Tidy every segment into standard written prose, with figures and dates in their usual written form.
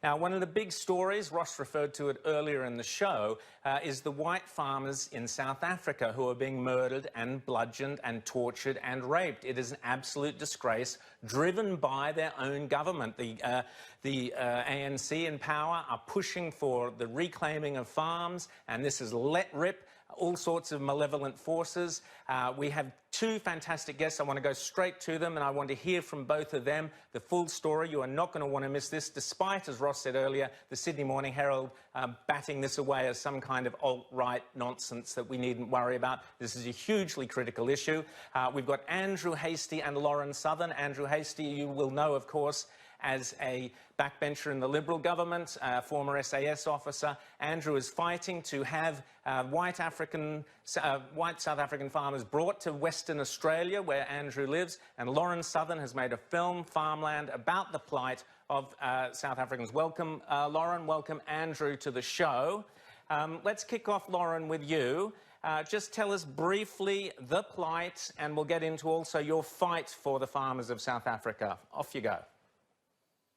Now, one of the big stories, Ross referred to it earlier in the show, is the white farmers in South Africa who are being murdered and bludgeoned and tortured and raped. It is an absolute disgrace, driven by their own government. The ANC in power are pushing for the reclaiming of farms, and this is let rip all sorts of malevolent forces. We have two fantastic guests. I want to go straight to them, and I want to hear from both of them the full story. You are not going to want to miss this, despite, as Ross said earlier, the Sydney Morning Herald batting this away as some kind of alt-right nonsense that we needn't worry about. This is a hugely critical issue. We've got Andrew Hastie and Lauren Southern. Andrew Hastie, you will know, of course, as a backbencher in the Liberal government, former SAS officer. Andrew is fighting to have white South African farmers brought to Western Australia, where Andrew lives. And Lauren Southern has made a film, Farmland, about the plight of South Africans. Welcome, Lauren. Welcome, Andrew, to the show. Let's kick off, Lauren, with you. Just tell us briefly the plight, and we'll get into also your fight for the farmers of South Africa. Off you go.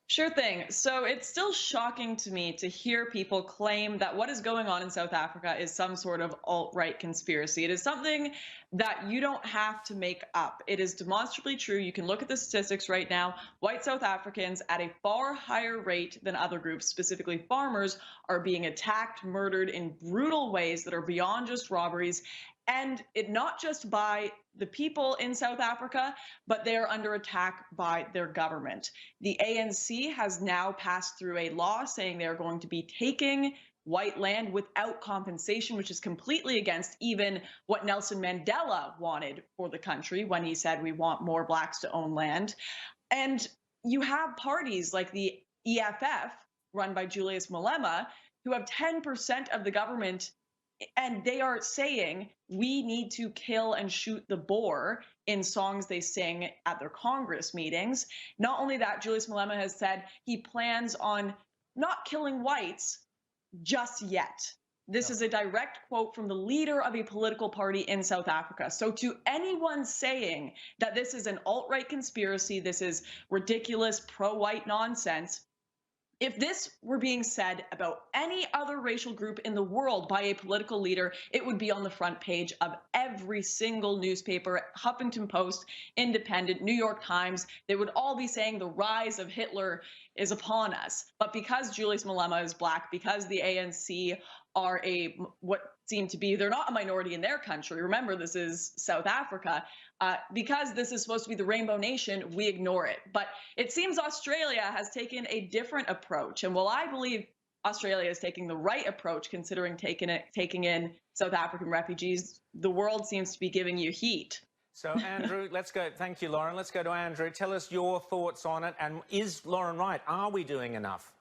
Sure thing. So it's still shocking to me to hear people claim that what is going on in South Africa is some sort of alt-right conspiracy. It is something that you don't have to make up. It is demonstrably true. You can look at the statistics right now. White South Africans, at a far higher rate than other groups, specifically farmers, are being attacked, murdered in brutal ways that are beyond just robberies. And it not just by the people in South Africa, but they are under attack by their government. The ANC has now passed through a law saying they are going to be taking white land without compensation, which is completely against even what Nelson Mandela wanted for the country when he said we want more blacks to own land. And you have parties like the EFF, run by Julius Malema, who have 10% of the government, and they are saying we need to kill and shoot the Boer in songs they sing at their Congress meetings. Not only that, Julius Malema has said he plans on not killing whites just yet. This is a direct quote from the leader of a political party in South Africa. So to anyone saying that this is an alt-right conspiracy, this is ridiculous pro-white nonsense, if this were being said about any other racial group in the world by a political leader, it would be on the front page of every single newspaper, Huffington Post, Independent, New York Times. They would all be saying the rise of Hitler is upon us. But because Julius Malema is black, because the ANC are what seem to be, they're not a minority in their country. Remember, this is South Africa. Because this is supposed to be the Rainbow Nation, we ignore it. But it seems Australia has taken a different approach. And while I believe Australia is taking the right approach, considering taking in South African refugees, the world seems to be giving you heat. So, Andrew, let's go. Thank you, Lauren. Let's go to Andrew. Tell us your thoughts on it. And is Lauren right? Are we doing enough?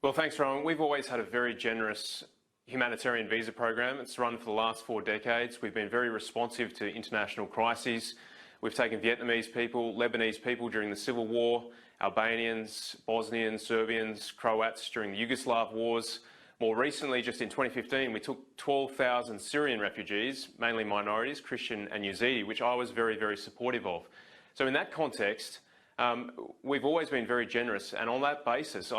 Well, thanks, Rowan. We've always had a very generous humanitarian visa program. It's run for the last 4 decades. We've been very responsive to international crises. We've taken Vietnamese people, Lebanese people during the Civil War, Albanians, Bosnians, Serbians, Croats during the Yugoslav wars. More recently, just in 2015, we took 12,000 Syrian refugees, mainly minorities, Christian and Yazidi, which I was very, very supportive of. So in that context, we've always been very generous, and on that basis,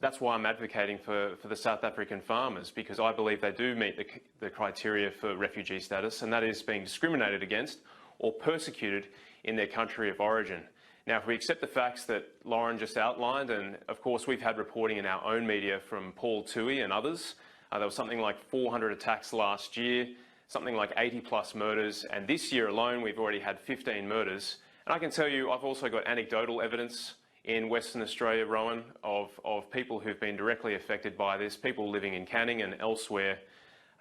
that's why I'm advocating for the South African farmers, because I believe they do meet the criteria for refugee status, and that is being discriminated against or persecuted in their country of origin. Now, if we accept the facts that Lauren just outlined, and of course we've had reporting in our own media from Paul Toohey and others, there was something like 400 attacks last year, something like 80+ murders, and this year alone we've already had 15 murders. And I can tell you, I've also got anecdotal evidence in Western Australia, Rowan, of people who've been directly affected by this, people living in Canning and elsewhere.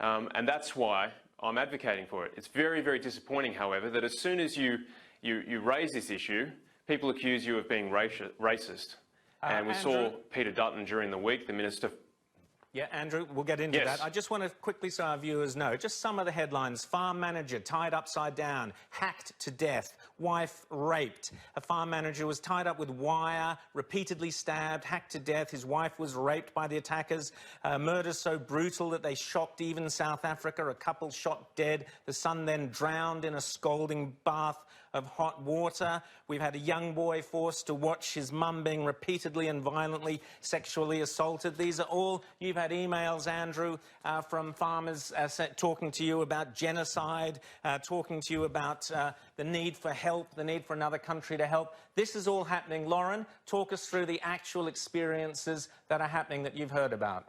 And that's why I'm advocating for it. It's very, very disappointing, however, that as soon as you raise this issue, people accuse you of being racist. And we saw Peter Dutton during the week, the Minister. Yeah, Andrew, we'll get into that. I just want to quickly, so our viewers know, just some of the headlines. Farm manager tied upside down, hacked to death, wife raped. A farm manager was tied up with wire, repeatedly stabbed, hacked to death. His wife was raped by the attackers. Murders so brutal that they shocked even South Africa. A couple shot dead. The son then drowned in a scalding bath of hot water. We've had a young boy forced to watch his mum being repeatedly and violently sexually assaulted. These are all, you've had emails, Andrew, from farmers talking to you about genocide, talking to you about the need for help, the need for another country to help. This is all happening. Lauren, talk us through the actual experiences that are happening that you've heard about.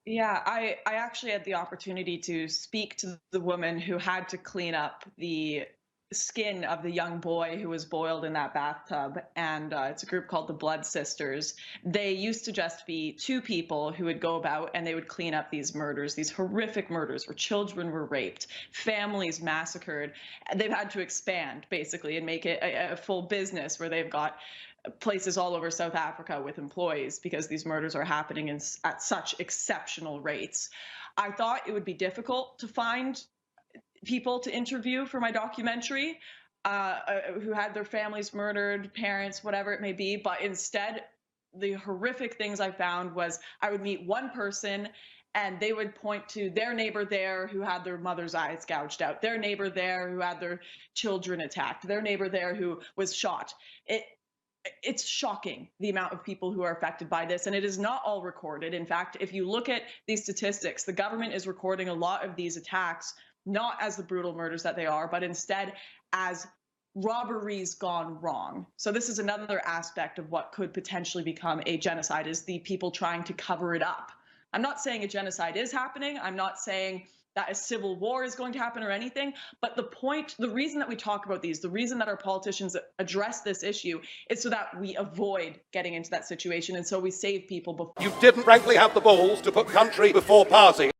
Yeah, I actually had the opportunity to speak to the woman who had to clean up the skin of the young boy who was boiled in that bathtub. And it's a group called the Blood Sisters. They used to just be two people who would go about and they would clean up these murders, these horrific murders where children were raped, families massacred. They've had to expand, basically, and make it a full business where they've got places all over South Africa with employees because these murders are happening at such exceptional rates. I thought it would be difficult to find people to interview for my documentary who had their families murdered, parents, whatever it may be. But instead, the horrific things I found was I would meet one person and they would point to their neighbor there who had their mother's eyes gouged out, their neighbor there who had their children attacked, their neighbor there who was shot. It's shocking the amount of people who are affected by this, and it is not all recorded. In fact, if you look at these statistics, the government is recording a lot of these attacks not as the brutal murders that they are, but instead as robberies gone wrong. So this is another aspect of what could potentially become a genocide, is the people trying to cover it up. I'm not saying a genocide is happening. I'm not saying that a civil war is going to happen or anything. But the reason that we talk about these, the reason that our politicians address this issue is so that we avoid getting into that situation and so we save people before. You didn't frankly have the balls to put country before party.